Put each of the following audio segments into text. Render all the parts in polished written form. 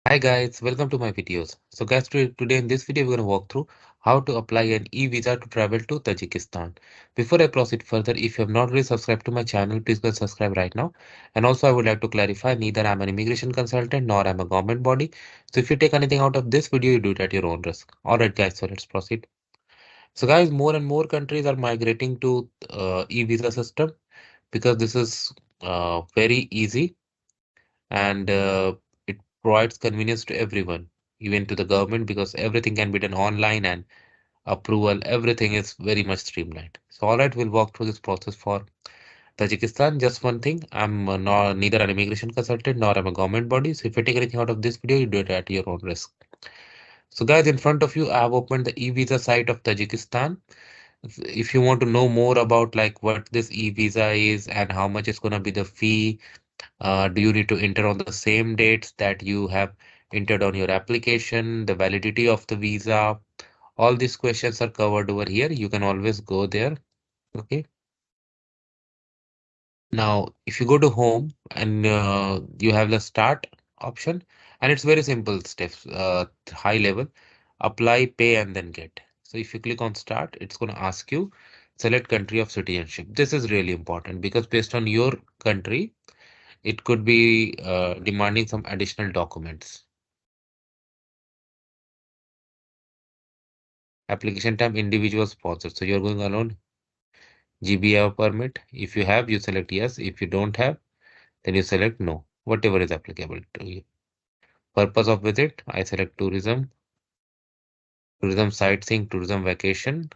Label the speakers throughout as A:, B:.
A: Hi guys, welcome to my videos. So guys, today in this video we're going to walk through how to apply an e-visa to travel to Tajikistan. Before I proceed further, if you have not really subscribed to my channel, please go and subscribe right now. And also I would like to clarify, neither I'm an immigration consultant nor I'm a government body. So if you take anything out of this video, you do it at your own risk. Alright guys, so let's proceed. So guys, more and more countries are migrating to e-visa system because this is very easy and it provides convenience to everyone, even to the government, because everything can be done online and approval, everything is very much streamlined. So, all right, we'll walk through this process for Tajikistan. Just one thing, I'm neither an immigration consultant nor I'm a government body. So, if you take anything out of this video, you do it at your own risk. So, guys, in front of you, I have opened the e-visa site of Tajikistan. If you want to know more about like what this e-visa is and how much is going to be the fee, do you need to enter on the same dates that you have entered on your application, the validity of the visa? All these questions are covered over here. You can always go there. Okay. Now, if you go to home and you have the start option, and it's very simple steps, high level, apply, pay, and then get. So if you click on start, it's going to ask you select country of citizenship. This is really important because based on your country, it could be demanding some additional documents. Application time individual sponsor. So you're going alone. GBA permit. If you have, you select yes. If you don't have, then you select no. Whatever is applicable to you. Purpose of visit. I select tourism. Tourism sightseeing. Tourism vacation.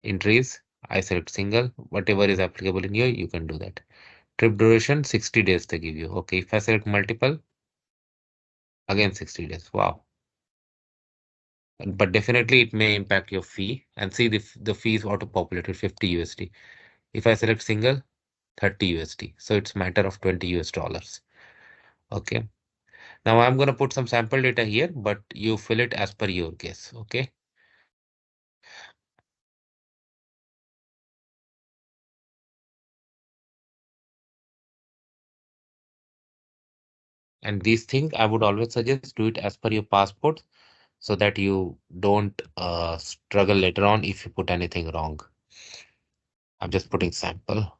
A: Entries. I select single. Whatever is applicable in here, you can do that. Trip duration 60 days they give you. Okay. If I select multiple, again 60 days. Wow. But definitely it may impact your fee. And see the fee is auto populated 50 USD. If I select single, 30 USD. So it's matter of 20 US dollars. Okay. Now I'm going to put some sample data here, but you fill it as per your case. Okay. And these things I would always suggest do it as per your passport so that you don't struggle later on if you put anything wrong. I'm just putting sample.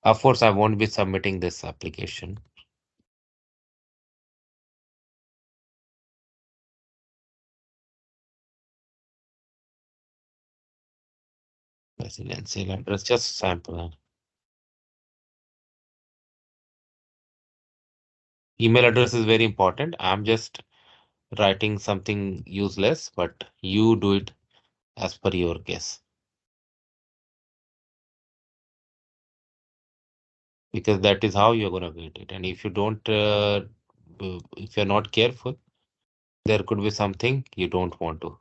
A: Of course, I won't be submitting this application. Residential address, just sample. Email address is very important. I'm just writing something useless, but you do it as per your case. Because that is how you're going to get it. And if you don't, if you're not careful, there could be something you don't want to.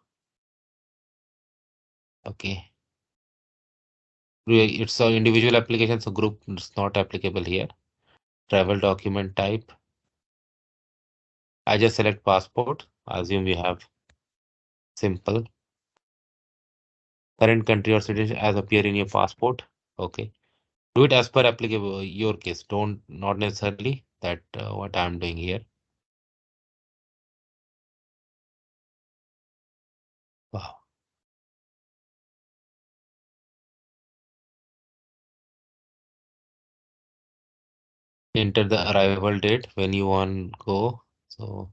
A: Okay. It's an individual application, so group is not applicable here. Travel document type. I just select passport. Assume you have simple. Current country or citizen as appear in your passport. Okay. Do it as per applicable your case. Don't not necessarily that what I'm doing here. Wow. Enter the arrival date when you want go. So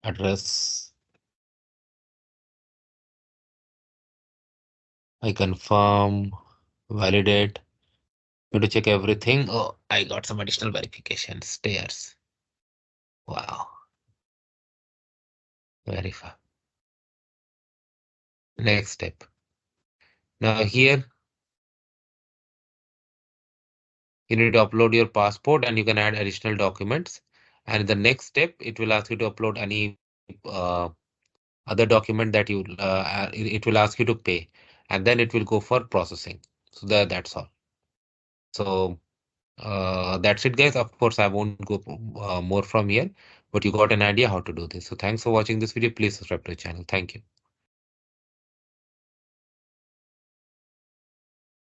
A: address. I confirm, validate. Need to check everything. Oh, I got some additional verification. Stairs. Wow. Verify. Next step. Now here you need to upload your passport and you can add additional documents. And the next step, it will ask you to upload any other document that it will ask you to pay. And then it will go for processing. So that's all. So that's it, guys. Of course, I won't go more from here, but you got an idea how to do this. So thanks for watching this video. Please subscribe to the channel. Thank you.